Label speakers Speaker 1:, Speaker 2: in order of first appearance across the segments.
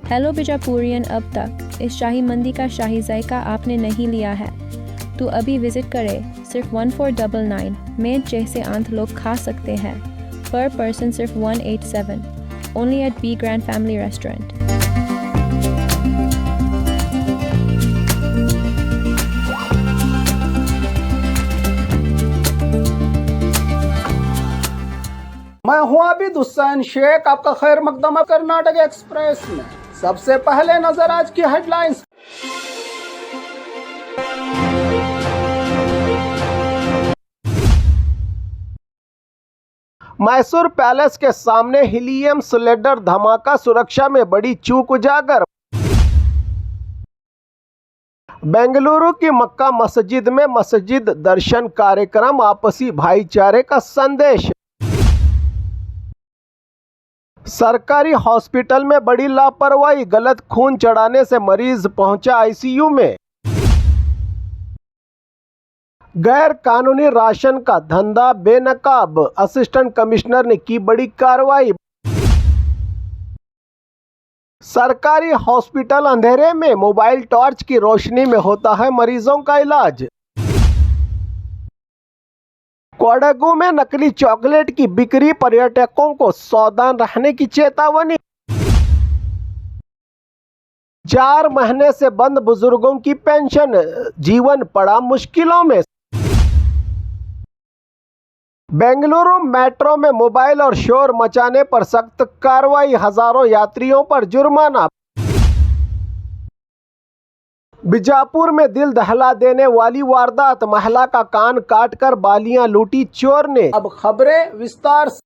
Speaker 1: Hello बीजापुरियन, अब तक इस शाही मंदी का शाही जायका आपने नहीं लिया है तो अभी विजिट करें। सिर्फ 1499 में जैसे आंत लोग खा सकते हैं। पर पर्सन सिर्फ 187। Only at B grand family restaurant.
Speaker 2: मैं हूं आबिद हुसैन शेख, आपका खैर मकदम है कर्नाटक एक्सप्रेस में। सबसे पहले नजर आज की हेडलाइंस। मैसूर पैलेस के सामने हीलियम सिलेंडर धमाका, सुरक्षा में बड़ी चूक उजागर। बेंगलुरु की मक्का मस्जिद में मस्जिद दर्शन कार्यक्रम, आपसी भाईचारे का संदेश। सरकारी हॉस्पिटल में बड़ी लापरवाही, गलत खून चढ़ाने से मरीज पहुंचा आईसीयू में। गैर कानूनी राशन का धंधा बेनकाब, असिस्टेंट कमिश्नर ने की बड़ी कार्रवाई। सरकारी हॉस्पिटल अंधेरे में मोबाइल टॉर्च की रोशनी में होता है मरीजों का इलाज। कोडागू में नकली चॉकलेट की बिक्री, पर्यटकों को सावधान रहने की चेतावनी। 4 महीने से बंद बुजुर्गों की पेंशन, जीवन पड़ा मुश्किलों में। बेंगलुरु मेट्रो में मोबाइल और शोर मचाने पर सख्त कार्रवाई, हजारों यात्रियों पर जुर्माना। बीजापुर में दिल दहला देने वाली वारदात, महिला का कान काटकर बालियां लूटी चोर ने। अब खबरें विस्तार से।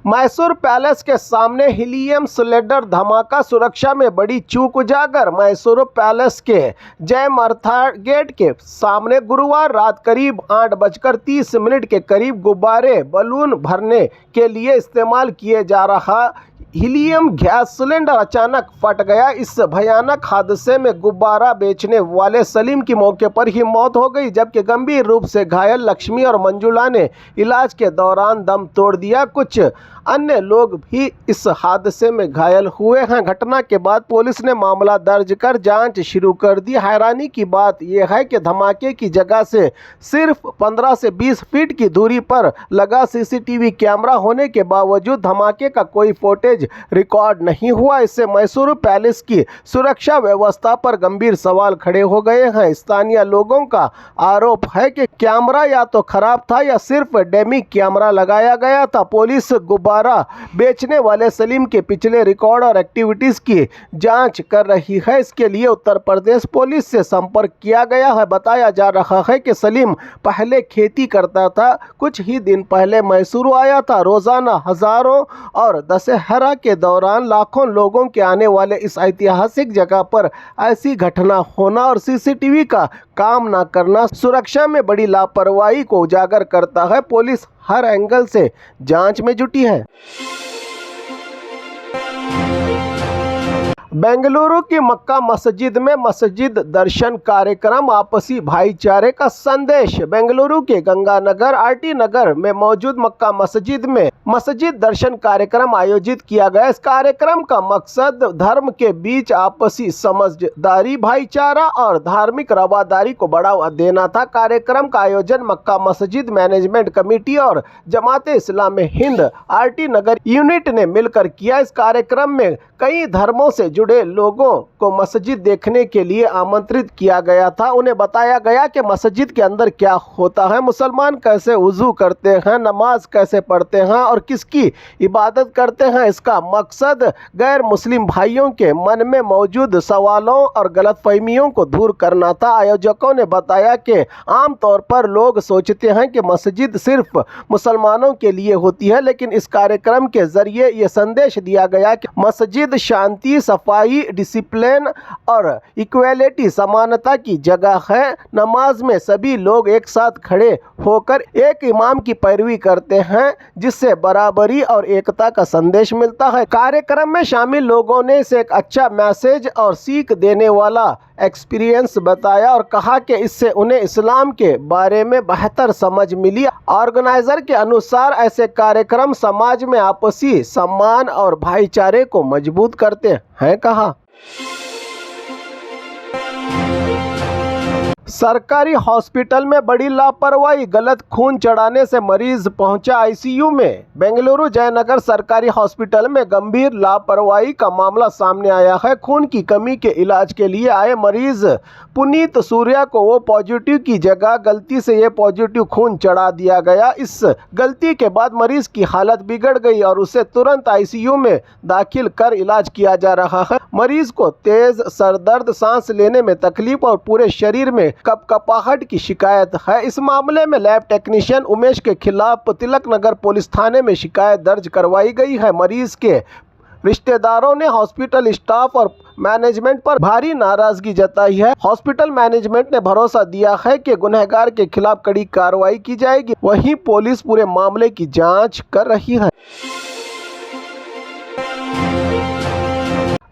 Speaker 2: मैसूर पैलेस के सामने हीलियम सिलेंडर धमाका, सुरक्षा में बड़ी चूक उजागर। मैसूर पैलेस के जय मार्था गेट के सामने गुरुवार रात करीब 8:30 के करीब गुब्बारे बलून भरने के लिए इस्तेमाल किए जा रहा हीलियम गैस सिलेंडर अचानक फट गया। इस भयानक हादसे में गुब्बारा बेचने वाले सलीम की मौके पर ही मौत हो गई, जबकि गंभीर रूप से घायल लक्ष्मी और मंजुला ने इलाज के दौरान दम तोड़ दिया। कुछ अन्य लोग भी इस हादसे में घायल हुए हैं। घटना के बाद पुलिस ने मामला दर्ज कर जांच शुरू कर दी। हैरानी की बात यह है कि धमाके की जगह से सिर्फ 15 से 20 फीट की दूरी पर लगा सीसीटीवी कैमरा होने के बावजूद धमाके का कोई फुटेज रिकॉर्ड नहीं हुआ। इससे मैसूर पैलेस की सुरक्षा व्यवस्था पर गंभीर सवाल खड़े हो गए हैं। स्थानीय लोगों का आरोप है कि कैमरा या तो खराब था या सिर्फ डेमी कैमरा लगाया गया था। पुलिस गुब्बारा बेचने वाले सलीम के पिछले रिकॉर्ड और एक्टिविटीज की जांच कर रही है। इसके लिए उत्तर प्रदेश पुलिस से संपर्क किया गया है। बताया जा रहा है कि सलीम पहले खेती करता था, कुछ ही दिन पहले मैसूर आया था। रोजाना हजारों और दशहरा के दौरान लाखों लोगों के आने वाले इस ऐतिहासिक जगह पर ऐसी घटना होना और सीसीटीवी का काम न करना सुरक्षा में बड़ी लापरवाही को उजागर करता है। पुलिस हर एंगल से जांच में जुटी है। बेंगलुरु की मक्का मस्जिद में मस्जिद दर्शन कार्यक्रम, आपसी भाईचारे का संदेश। बेंगलुरु के गंगानगर आरटी नगर में मौजूद मक्का मस्जिद में मस्जिद दर्शन कार्यक्रम आयोजित किया गया। इस कार्यक्रम का मकसद धर्म के बीच आपसी समझदारी, भाईचारा और धार्मिक रवादारी को बढ़ावा देना था। कार्यक्रम का आयोजन मक्का मस्जिद मैनेजमेंट कमेटी और जमात इस्लामी हिंद आरटी नगर यूनिट ने मिलकर किया। इस कार्यक्रम में कई धर्मों से जुड़े लोगों को मस्जिद देखने के लिए आमंत्रित किया गया था। उन्हें बताया गया कि मस्जिद के अंदर क्या होता है, मुसलमान कैसे वुजू करते हैं, नमाज कैसे पढ़ते हैं और किसकी इबादत करते हैं। इसका मकसद गैर मुस्लिम भाइयों के मन में मौजूद सवालों और गलतफहमियों को दूर करना था। आयोजकों ने बताया कि आमतौर पर लोग सोचते हैं कि मस्जिद सिर्फ मुसलमानों के लिए होती है, लेकिन इस कार्यक्रम के जरिए ये संदेश दिया गया कि मस्जिद शांति, सफाई, डिसिप्लिन और इक्वलिटी समानता की जगह है। नमाज में सभी लोग एक साथ खड़े होकर एक इमाम की पैरवी करते हैं, जिससे बराबरी और एकता का संदेश मिलता है। कार्यक्रम में शामिल लोगों ने इसे एक अच्छा मैसेज और सीख देने वाला एक्सपीरियंस बताया और कहा कि इससे उन्हें इस्लाम के बारे में बेहतर समझ मिली। ऑर्गेनाइजर के अनुसार ऐसे कार्यक्रम समाज में आपसी सम्मान और भाईचारे को मजबूत करते हैं। कहा सरकारी हॉस्पिटल में बड़ी लापरवाही, गलत खून चढ़ाने से मरीज पहुंचा आईसीयू में। बेंगलुरु जयनगर सरकारी हॉस्पिटल में गंभीर लापरवाही का मामला सामने आया है। खून की कमी के इलाज के लिए आए मरीज पुनीत सूर्या को वो पॉजिटिव की जगह गलती से ये पॉजिटिव खून चढ़ा दिया गया। इस गलती के बाद मरीज की हालत बिगड़ गई और उसे तुरंत आईसीयू में दाखिल कर इलाज किया जा रहा है। मरीज को तेज सरदर्द, सांस लेने में तकलीफ और पूरे शरीर में कपकपाहट की शिकायत है। इस मामले में लैब टेक्नीशियन उमेश के खिलाफ तिलक नगर पुलिस थाने में शिकायत दर्ज करवाई गई है। मरीज के रिश्तेदारों ने हॉस्पिटल स्टाफ और मैनेजमेंट पर भारी नाराजगी जताई है। हॉस्पिटल मैनेजमेंट ने भरोसा दिया है कि गुनहगार के खिलाफ कड़ी कार्रवाई की जाएगी। वहीं पुलिस पूरे मामले की जांच कर रही है।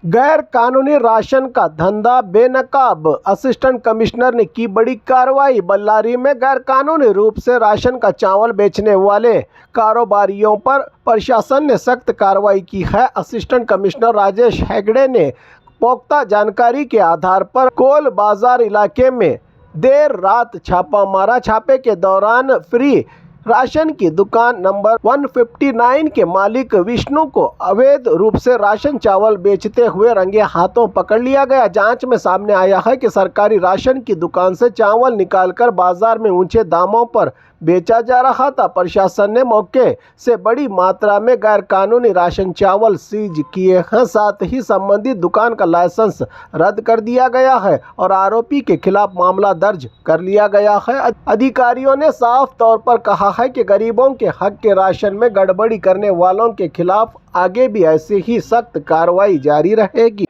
Speaker 2: गैर कानूनी राशन का धंधा बेनकाब, असिस्टेंट कमिश्नर ने की बड़ी कार्रवाई। बल्लारी में गैर कानूनी रूप से राशन का चावल बेचने वाले कारोबारियों पर प्रशासन ने सख्त कार्रवाई की है। असिस्टेंट कमिश्नर राजेश हेगड़े ने पुख्ता जानकारी के आधार पर कोल बाजार इलाके में देर रात छापा मारा। छापे के दौरान फ्री राशन की दुकान नंबर 159 के मालिक विष्णु को अवैध रूप से राशन चावल बेचते हुए रंगे हाथों पकड़ लिया गया। जांच में सामने आया है कि सरकारी राशन की दुकान से चावल निकालकर बाजार में ऊंचे दामों पर बेचा जा रहा था। प्रशासन ने मौके से बड़ी मात्रा में गैर कानूनी राशन चावल सीज किए हैं। साथ ही संबंधित दुकान का लाइसेंस रद्द कर दिया गया है और आरोपी के खिलाफ मामला दर्ज कर लिया गया है। अधिकारियों ने साफ तौर पर कहा है कि गरीबों के हक के राशन में गड़बड़ी करने वालों के खिलाफ आगे भी ऐसी ही सख्त कार्रवाई जारी रहेगी।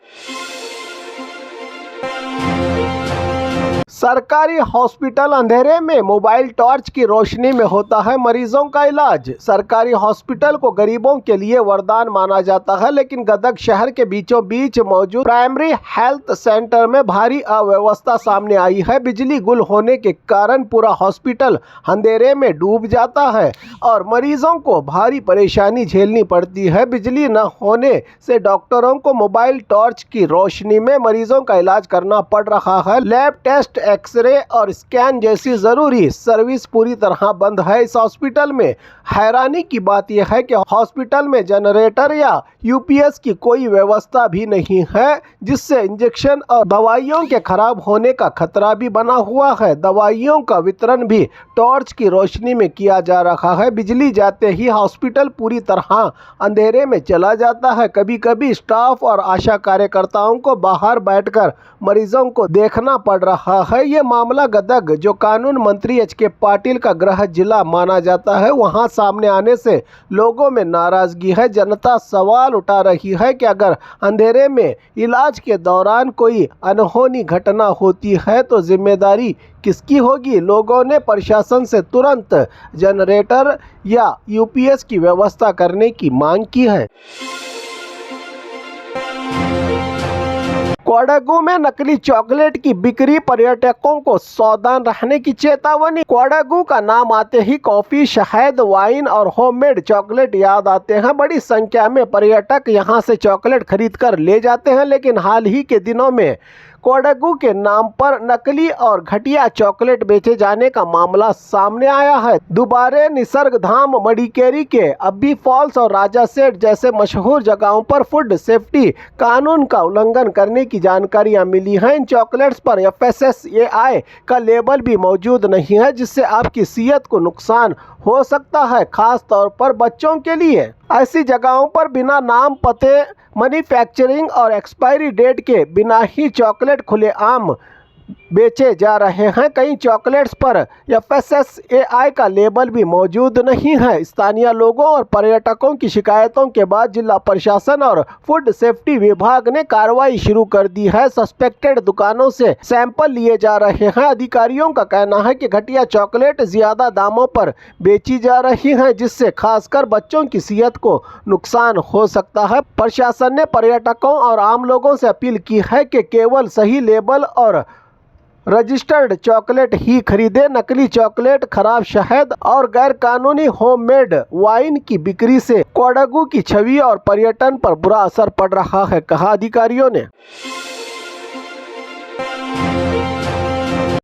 Speaker 2: सरकारी हॉस्पिटल अंधेरे में मोबाइल टॉर्च की रोशनी में होता है मरीजों का इलाज। सरकारी हॉस्पिटल को गरीबों के लिए वरदान माना जाता है, लेकिन गदग शहर के बीचों बीच मौजूद प्राइमरी हेल्थ सेंटर में भारी अव्यवस्था सामने आई है। बिजली गुल होने के कारण पूरा हॉस्पिटल अंधेरे में डूब जाता है और मरीजों को भारी परेशानी झेलनी पड़ती है। बिजली न होने से डॉक्टरों को मोबाइल टॉर्च की रोशनी में मरीजों का इलाज करना पड़ रहा है। लैब टेस्ट, एक्सरे और स्कैन जैसी जरूरी सर्विस पूरी तरह बंद है। इस हॉस्पिटल में हैरानी की बात यह है कि हॉस्पिटल में जनरेटर या यूपीएस की कोई व्यवस्था भी नहीं है, जिससे इंजेक्शन और दवाइयों के खराब होने का खतरा भी बना हुआ है। दवाइयों का वितरण भी टॉर्च की रोशनी में किया जा रहा है। बिजली जाते ही हॉस्पिटल पूरी तरह अंधेरे में चला जाता है। कभी कभी स्टाफ और आशा कार्यकर्ताओं को बाहर बैठकर मरीजों को देखना पड़ रहा है। ये मामला गदग, जो कानून मंत्री एच.के. पाटिल का गृह जिला माना जाता है, वहां सामने आने से लोगों में नाराजगी है। जनता सवाल उठा रही है कि अगर अंधेरे में इलाज के दौरान कोई अनहोनी घटना होती है तो जिम्मेदारी किसकी होगी। लोगों ने प्रशासन से तुरंत जनरेटर या यूपीएस की व्यवस्था करने की मांग की है। कोडागू में नकली चॉकलेट की बिक्री, पर्यटकों को सावधान रहने की चेतावनी। कोडागू का नाम आते ही कॉफी, शहद, वाइन और होममेड चॉकलेट याद आते हैं। बड़ी संख्या में पर्यटक यहां से चॉकलेट खरीदकर ले जाते हैं, लेकिन हाल ही के दिनों में कोडागू के नाम पर नकली और घटिया चॉकलेट बेचे जाने का मामला सामने आया है। दोबारे निसर्ग धाम, मडिकेरी के अब्बी फॉल्स और राजा सेठ जैसे मशहूर जगहों पर फूड सेफ्टी कानून का उल्लंघन करने की जानकारियां मिली हैं। इन चॉकलेट्स पर FSSAI का लेबल भी मौजूद नहीं है, जिससे आपकी सेहत को नुकसान हो सकता है, खास तौर पर बच्चों के लिए। ऐसी जगहों पर बिना नाम, पते, मैन्युफैक्चरिंग और एक्सपायरी डेट के बिना ही चॉकलेट खुलेआम बेचे जा रहे हैं। कई चॉकलेट्स पर FSSAI का लेबल भी मौजूद नहीं है। स्थानीय लोगों और पर्यटकों की शिकायतों के बाद जिला प्रशासन और फूड सेफ्टी विभाग ने कार्रवाई शुरू कर दी है। सस्पेक्टेड दुकानों से सैंपल लिए जा रहे हैं। अधिकारियों का कहना है कि घटिया चॉकलेट ज्यादा दामों पर बेची जा रही हैं, जिससे खासकर बच्चों की सेहत को नुकसान हो सकता है। प्रशासन ने पर्यटकों और आम लोगों से अपील की है कि केवल सही लेबल और रजिस्टर्ड चॉकलेट ही खरीदे। नकली चॉकलेट, खराब शहद और गैरकानूनी होममेड वाइन की बिक्री से कोडागू की छवि और पर्यटन पर बुरा असर पड़ रहा है, कहा अधिकारियों ने।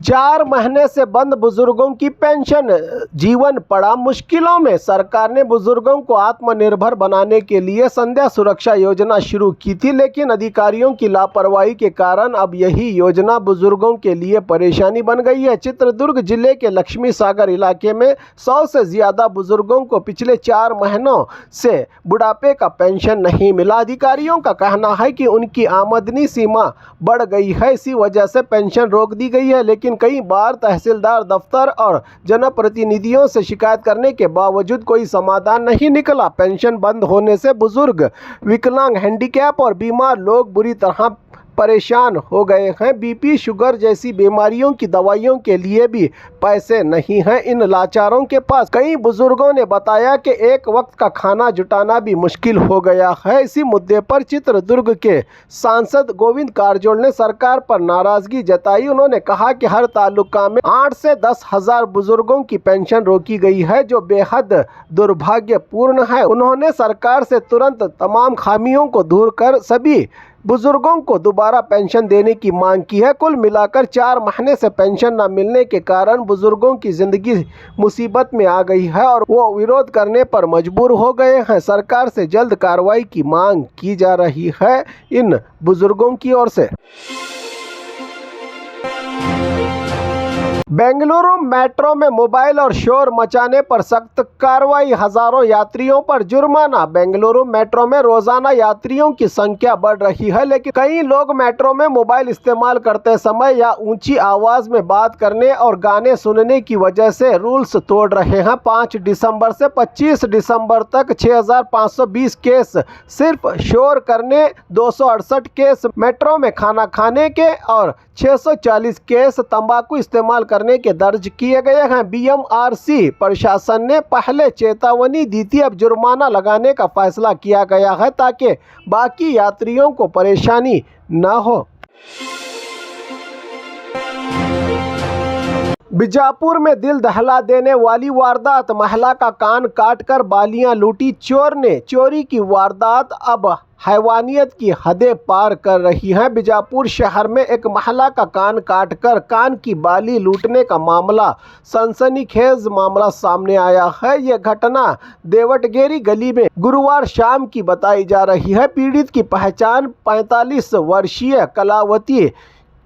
Speaker 2: 4 महीने से बंद बुजुर्गों की पेंशन, जीवन पड़ा मुश्किलों में। सरकार ने बुजुर्गों को आत्मनिर्भर बनाने के लिए संध्या सुरक्षा योजना शुरू की थी, लेकिन अधिकारियों की लापरवाही के कारण अब यही योजना बुजुर्गों के लिए परेशानी बन गई है। चित्रदुर्ग जिले के लक्ष्मी सागर इलाके में 100 से ज्यादा बुजुर्गों को पिछले 4 महीनों से बुढ़ापे का पेंशन नहीं मिला। अधिकारियों का कहना है कि उनकी आमदनी सीमा बढ़ गई है, इसी वजह से पेंशन रोक दी गई है। लेकिन कई बार तहसीलदार दफ्तर और जनप्रतिनिधियों से शिकायत करने के बावजूद कोई समाधान नहीं निकला। पेंशन बंद होने से बुजुर्ग, विकलांग, हैंडीकैप और बीमार लोग बुरी तरह परेशान हो गए हैं। BP, शुगर जैसी बीमारियों की दवाइयों के लिए भी पैसे नहीं हैं इन लाचारों के पास। कई बुजुर्गों ने बताया कि एक वक्त का खाना जुटाना भी मुश्किल हो गया है। इसी मुद्दे पर चित्रदुर्ग के सांसद गोविंद कारजोल ने सरकार पर नाराजगी जताई। उन्होंने कहा कि हर तालुका में 8 से 10 हजार बुजुर्गों की पेंशन रोकी गई है, जो बेहद दुर्भाग्यपूर्ण है। उन्होंने सरकार से तुरंत तमाम खामियों को दूर कर सभी बुजुर्गों को दोबारा पेंशन देने की मांग की है। कुल मिलाकर 4 महीने से पेंशन न मिलने के कारण बुजुर्गों की जिंदगी मुसीबत में आ गई है और वो विरोध करने पर मजबूर हो गए हैं। सरकार से जल्द कार्रवाई की मांग की जा रही है इन बुजुर्गों की ओर से। बेंगलुरु मेट्रो में मोबाइल और शोर मचाने पर सख्त कार्रवाई, हजारों यात्रियों पर जुर्माना। बेंगलुरु मेट्रो में रोजाना यात्रियों की संख्या बढ़ रही है, लेकिन कई लोग मेट्रो में मोबाइल इस्तेमाल करते समय या ऊंची आवाज में बात करने और गाने सुनने की वजह से रूल्स तोड़ रहे हैं। 5 दिसंबर से 25 दिसंबर तक 6520 केस सिर्फ शोर करने, 268 केस मेट्रो में खाना खाने के और 640 केस तंबाकू इस्तेमाल करने के दर्ज किए गए हैं। BMRC प्रशासन ने पहले चेतावनी दी थी, अब जुर्माना लगाने का फैसला किया गया है ताकि बाकी यात्रियों को परेशानी न हो। बीजापुर में दिल दहला देने वाली वारदात, महिला का कान काटकर बालियां लूटी चोर ने। चोरी की वारदात अब हैवानियत की हदें पार कर रही हैं। बीजापुर शहर में एक महिला का कान काटकर कान की बाली लूटने का मामला, सनसनीखेज मामला सामने आया है। यह घटना देवटगेरी गली में गुरुवार शाम की बताई जा रही है। पीड़ित की पहचान 45 वर्षीय कलावती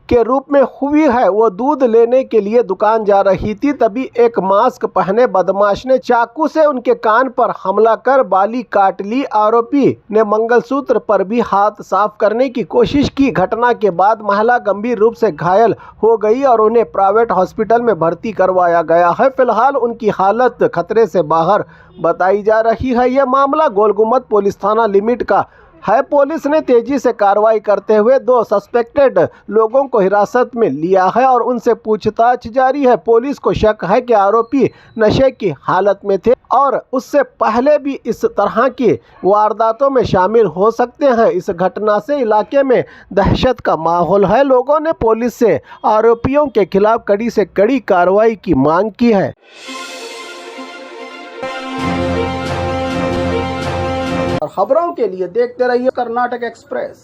Speaker 2: के रूप में हुई है। वो दूध लेने के लिए दुकान जा रही थी, तभी एक मास्क पहने बदमाश ने चाकू से उनके कान पर हमला कर बाली काट ली। आरोपी ने मंगलसूत्र पर भी हाथ साफ करने की कोशिश की। घटना के बाद महिला गंभीर रूप से घायल हो गई और उन्हें प्राइवेट हॉस्पिटल में भर्ती करवाया गया है। फिलहाल उनकी हालत खतरे से बाहर बताई जा रही है। यह मामला गोलगुमत पुलिस थाना लिमिट का है। पुलिस ने तेजी से कार्रवाई करते हुए 2 सस्पेक्टेड लोगों को हिरासत में लिया है और उनसे पूछताछ जारी है। पुलिस को शक है कि आरोपी नशे की हालत में थे और उससे पहले भी इस तरह की वारदातों में शामिल हो सकते हैं। इस घटना से इलाके में दहशत का माहौल है। लोगों ने पुलिस से आरोपियों के खिलाफ कड़ी से कड़ी कार्रवाई की मांग की है।
Speaker 3: और खबरों के लिए देखते रहिए कर्नाटक एक्सप्रेस।